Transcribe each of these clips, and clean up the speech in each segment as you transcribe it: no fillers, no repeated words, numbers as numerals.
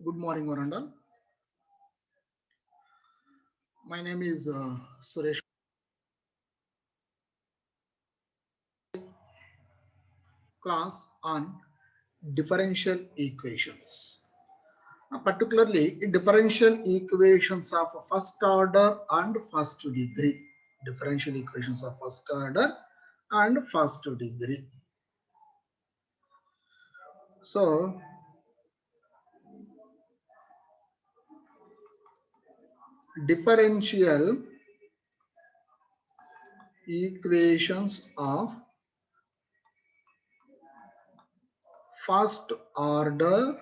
Good morning, Varandal. My name is Suresh. Class on differential equations. Particularly differential equations of first order and first degree. Differential equations of first order and first degree. So, differential equations of first order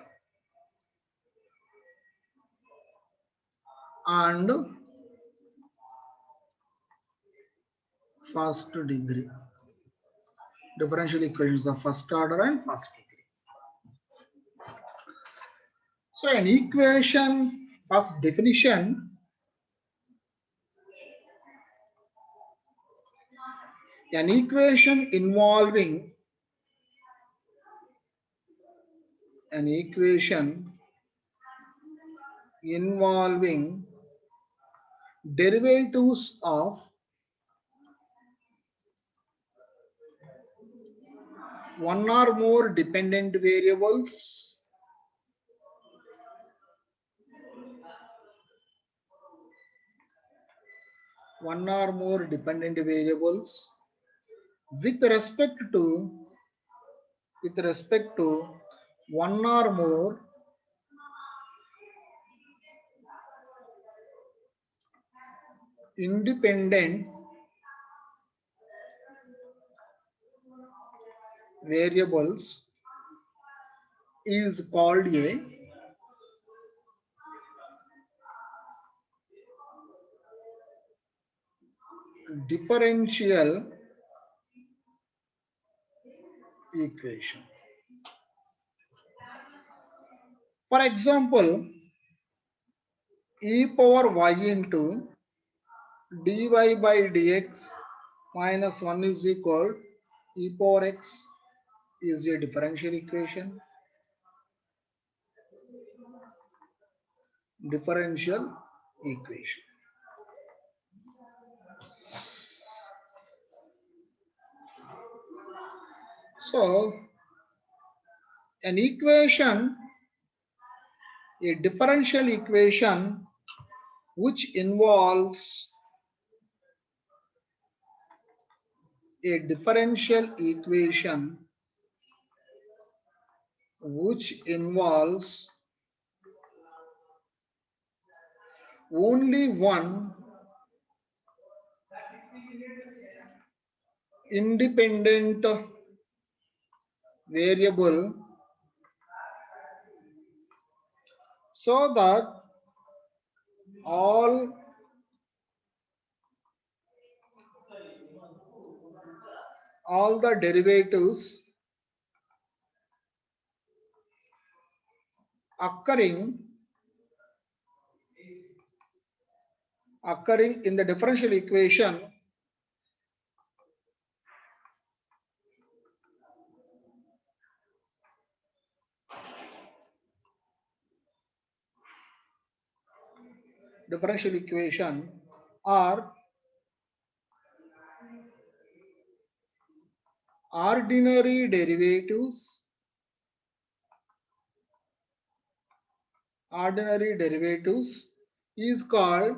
and first degree. Differential equations of first order and first degree. So an equation, first definition, an equation involving derivatives of one or more dependent variables with respect to one or more independent variables is called a differential equation. For example, e power y into dy by dx minus 1 is equal e power x is a differential equation. Differential equation. So, an equation, a differential equation which involves a differential equation which involves only one independent variable so that all the derivatives occurring in the differential equation are ordinary derivatives is called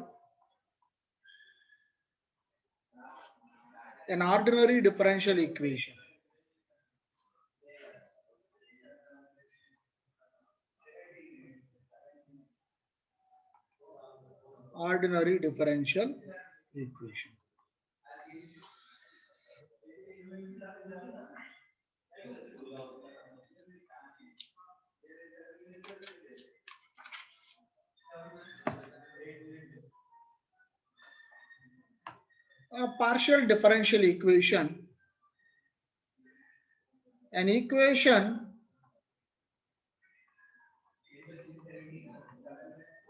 an ordinary differential equation. Ordinary differential equation. A partial differential equation, an equation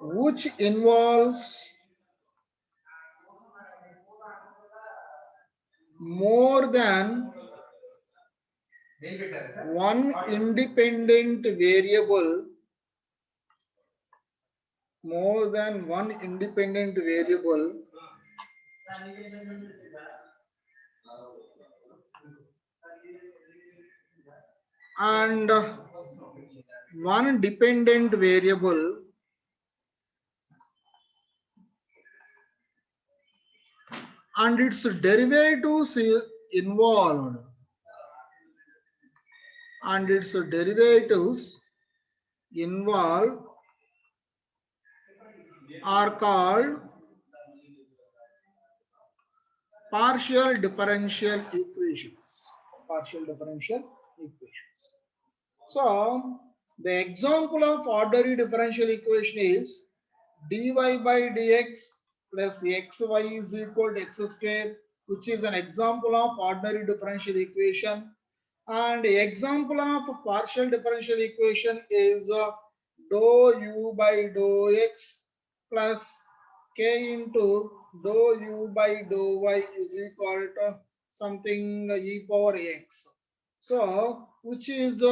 which involves more than one independent variable more than one independent variable and one dependent variable and its derivatives involved and its derivatives involved are called partial differential equations. Partial differential equations. So the example of ordinary differential equation is dy by dx plus xy is equal to x square, which is an example of ordinary differential equation. And the example of partial differential equation is dou u by dou x plus k into dou u by dou y is equal to something e power x. So, which is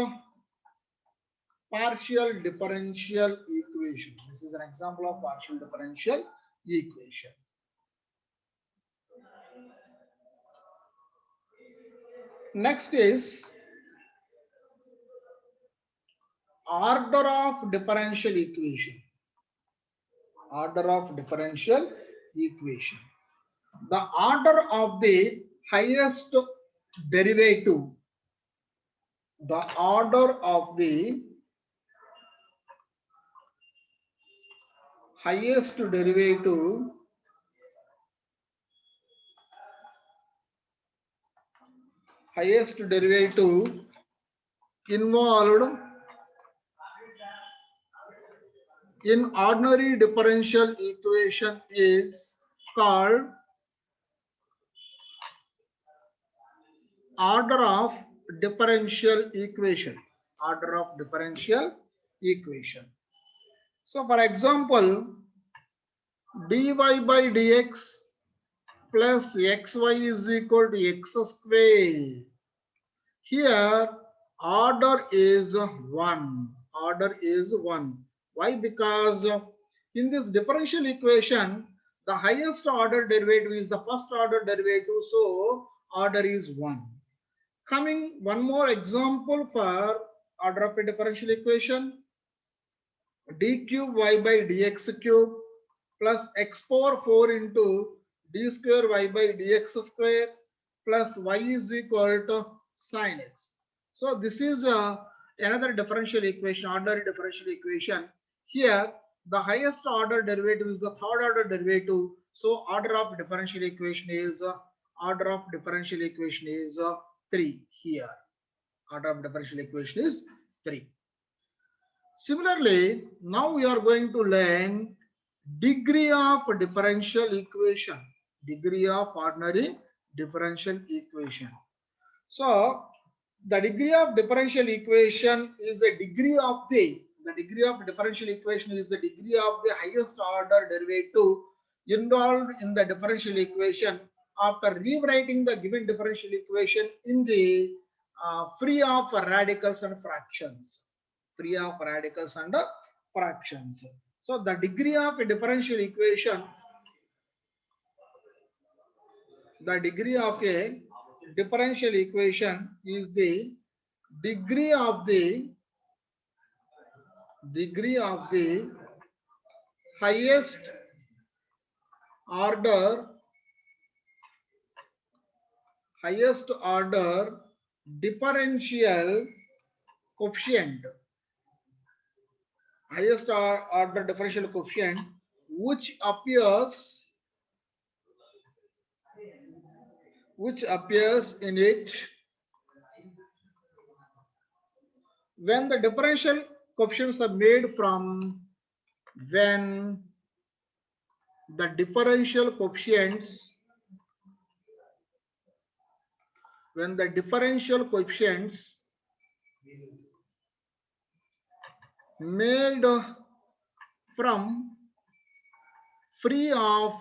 partial differential equation. This is an example of partial differential equation. Next is order of differential equation. Order of differential equation. The order of the highest derivative. The order of the highest derivative involved in ordinary differential equation is called order of differential equation. Order of differential equation. So for example, dy by dx plus xy is equal to x square. Here order is 1. Order is 1. Why? Because in this differential equation, the highest order derivative is the first order derivative, so order is 1. Coming one more example for order of a differential equation, d cube y by dx cube plus x power 4 into d square y by dx square plus y is equal to sin x. So this is another differential equation, ordinary differential equation. Here the highest order derivative is the third order derivative. So order of differential equation is 3 here. Order of differential equation is 3. Similarly, now we are going to learn degree of differential equation. Degree of ordinary differential equation. So the degree of differential equation is a degree of the degree of differential equation is the degree of the highest order derivative involved in the differential equation after rewriting the given differential equation in the free of radicals and fractions. Free of radicals and fractions. So the degree of a differential equation, the degree of a differential equation is the degree of the highest order differential coefficient, highest order differential coefficient which appears in it when the differential coefficients are made from when the differential coefficients made from free of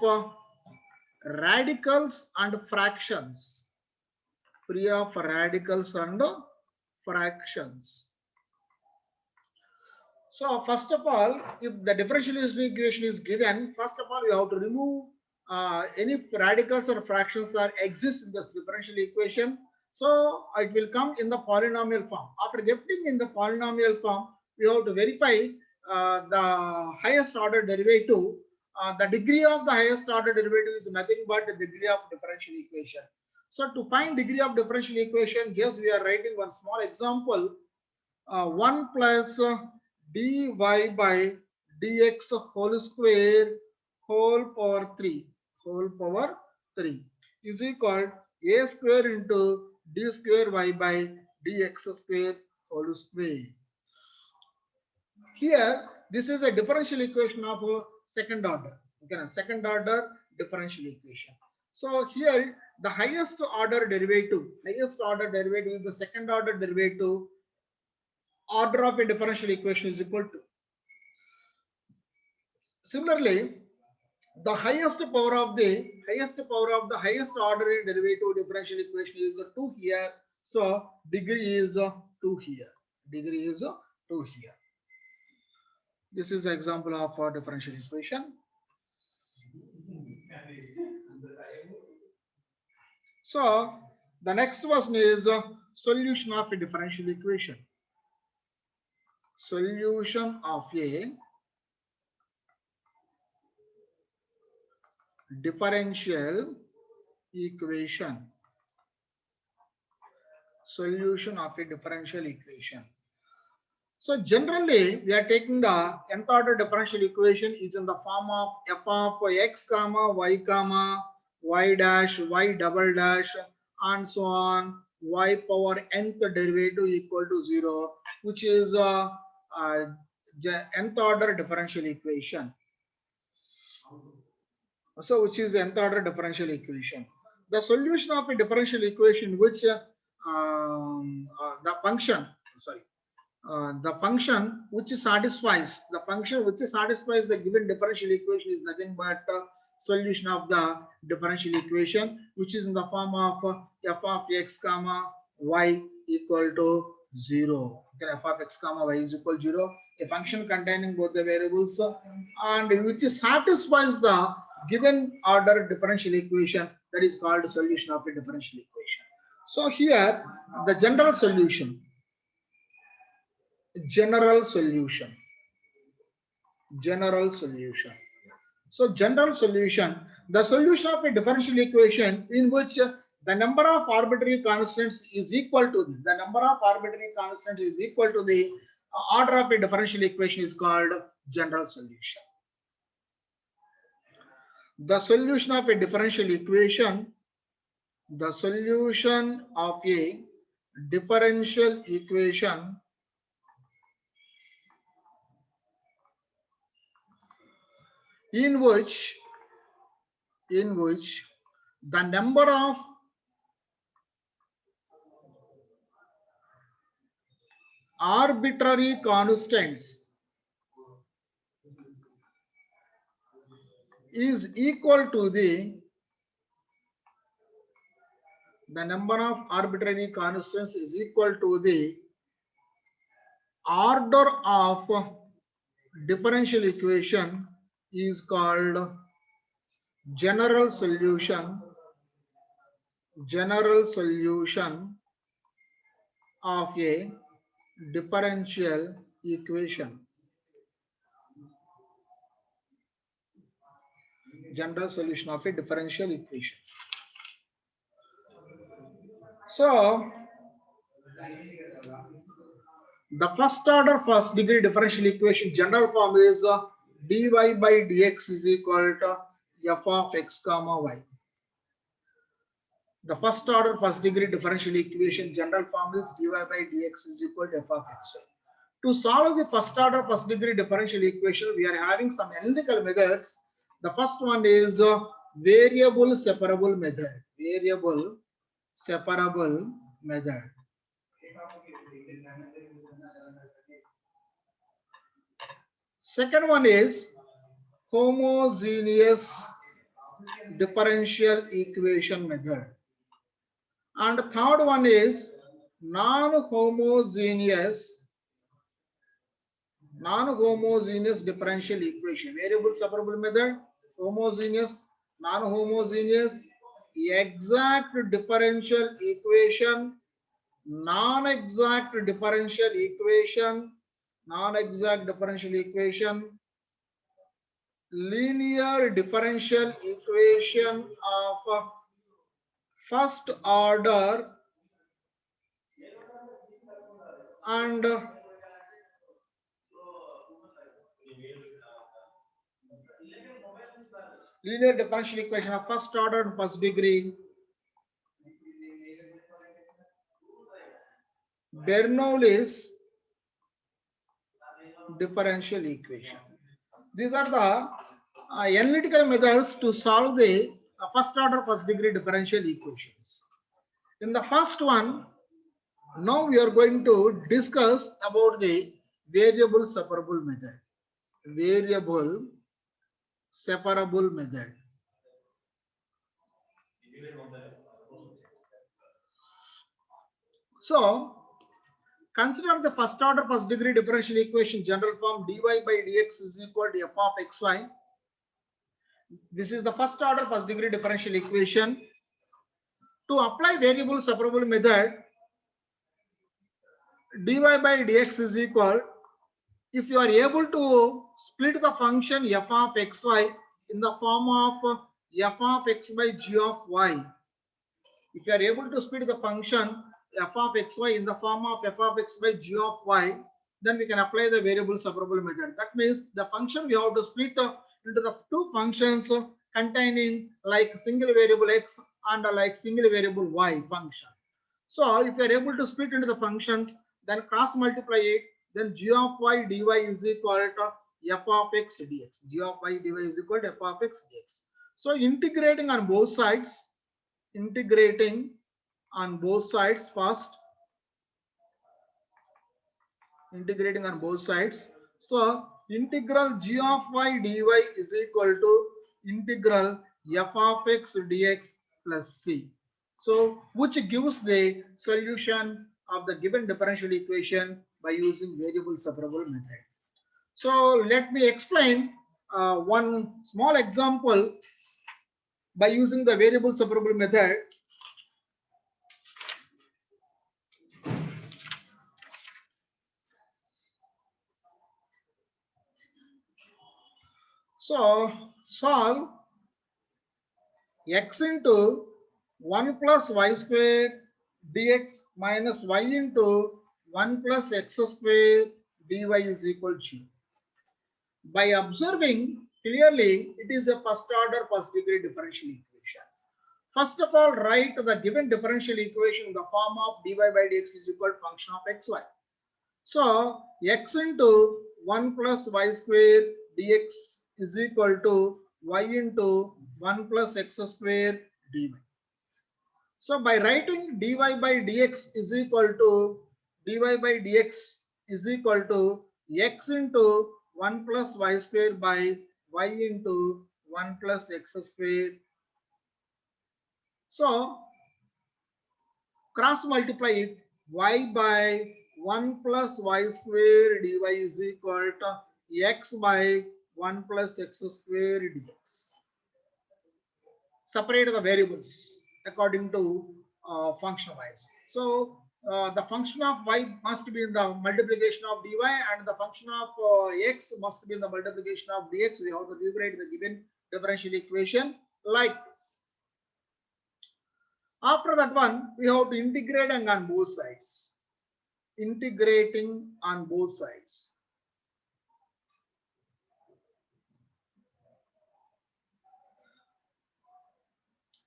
radicals and fractions. Free of radicals and fractions. So first of all, if the differential equation is given, first of all, you have to remove any radicals or fractions that exist in this differential equation. So it will come in the polynomial form. After getting in the polynomial form, we have to verify the highest order derivative. The degree of the highest order derivative is nothing but the degree of differential equation. So to find degree of differential equation, just we are writing one small example. 1 plus dy by dx whole square whole power 3 is equal a square into d square y by dx square whole square. Here, this is a differential equation of second order. Okay, second order differential equation. So here, the highest order derivative is the second order derivative. Order of a differential equation is equal to. Similarly, the highest power of the highest order derivative differential equation is 2 here. So degree is 2 here. Degree is 2 here. This is the example of a differential equation. So the next one is solution of a differential equation. Solution of a differential equation. Solution of a differential equation. So generally, we are taking the nth order differential equation is in the form of f of x comma y dash y double dash and so on y power nth derivative equal to 0, which is nth order differential equation. So which is nth order differential equation. The solution of a differential equation which the function which satisfies the given differential equation is nothing but solution of the differential equation, which is in the form of f of x comma y equal to 0. Okay, f of x comma y is equal to 0, a function containing both the variables and which satisfies the given order differential equation, that is called solution of a differential equation. So here the general solution So general solution, the solution of a differential equation in which the number of arbitrary constants is equal to the order of a differential equation is called general solution. The solution of a differential equation, in which the number of arbitrary constants is equal to the order of differential equation is called general solution of a differential equation. General solution of a differential equation. So the first order first degree differential equation general form is dy by dx is equal to f of x comma y. The first order first degree differential equation general form is dy by dx is equal to f of x y. To solve the first order first degree differential equation, we are having some analytical methods. The first one is variable separable method. Second one is homogeneous differential equation method. And third one is non-homogeneous non-homogeneous differential equation. Variable separable method, homogeneous, non-homogeneous, exact differential equation, non-exact differential equation, non-exact differential equation, linear differential equation of first order and linear differential equation of first order and first degree, Bernoulli's differential equation. These are the analytical methods to solve the first order first degree differential equations. In the first one, now we are going to discuss about the variable separable method. Variable separable method. So consider the first order first degree differential equation general form dy by dx is equal to f of xy. This is the first order first degree differential equation. To apply variable separable method, dy by dx is equal, if you are able to split the function f of xy in the form of f of x by g of y, if you are able to split the function f of xy in the form of f of x by g of y, then we can apply the variable separable method. That means the function we have to split into the two functions containing like single variable x and like single variable y function. So if you are able to split into the functions, then cross multiply it, then g of y dy is equal to f of x dx. G of y dy is equal to f of x dx. So integrating on both sides, integrating on both sides first, integrating on both sides. So integral g of y dy is equal to integral f of x dx plus c. So which gives the solution of the given differential equation by using variable separable method. So let me explain one small example by using the variable separable method. So solve x into 1 plus y square dx minus y into 1 plus x square dy is equal to 0. By observing clearly, it is a first order first degree differential equation. First of all, write the given differential equation in the form of dy by dx is equal to function of xy. So x into 1 plus y square dx is equal to y into 1 plus x square dy. So by writing dy by dx is equal to dy by dx is equal to x into 1 plus y square by y into 1 plus x square. So cross multiply it, y by 1 plus y square dy is equal to x by 1 plus x square dx. Separate the variables according to function wise. So the function of y must be in the multiplication of dy and the function of x must be in the multiplication of dx. We have to rewrite the given differential equation like this. After that one, we have to integrate on both sides. Integrating on both sides.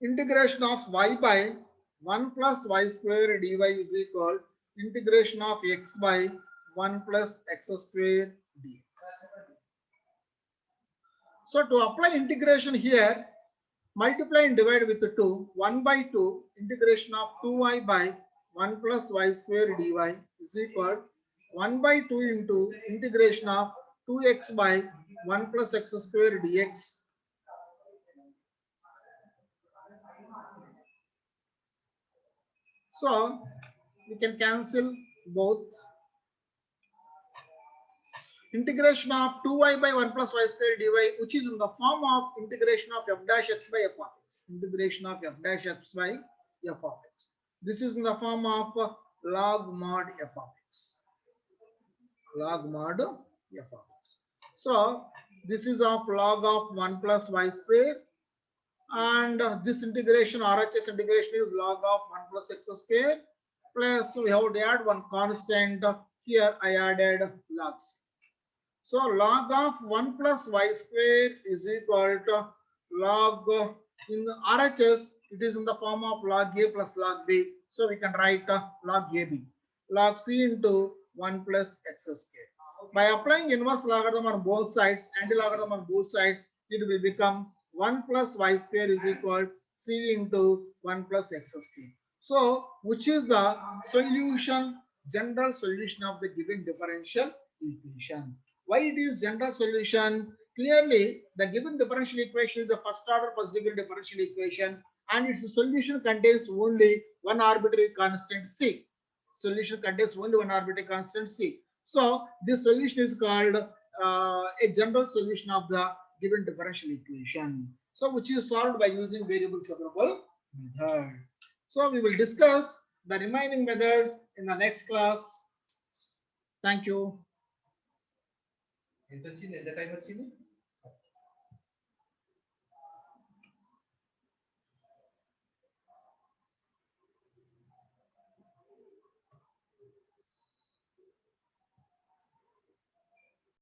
Integration of y by 1 plus y square dy is equal integration of x by 1 plus x square dx. So to apply integration here, multiply and divide with 2. 1 by 2 integration of 2y by 1 plus y square dy is equal 1 by 2 into integration of 2x by 1 plus x square dx. So we can cancel both. integration of 2y by 1 plus y square dy, which is in the form of integration of f dash x by f of x. Integration of f dash x by f of x. This is in the form of log mod f of x. Log mod f of x. So this is of log of 1 plus y square, and this integration RHS integration is log of 1 plus x square, plus we have to add one constant. Here I added log c. So log of 1 plus y square is equal to log in the RHS, it is in the form of log a plus log b. So we can write log ab, log c into 1 plus x square. By applying inverse logarithm on both sides, anti-logarithm on both sides, it will become 1 plus y square is equal c into 1 plus x square. So which is the solution, general solution of the given differential equation? Why it is general solution? Clearly, the given differential equation is a first order first degree differential equation, and its solution contains only one arbitrary constant c. Solution contains only one arbitrary constant c. So this solution is called a general solution of the given differential equation. So which is solved by using variable separable method. So we will discuss the remaining methods in the next class. Thank you.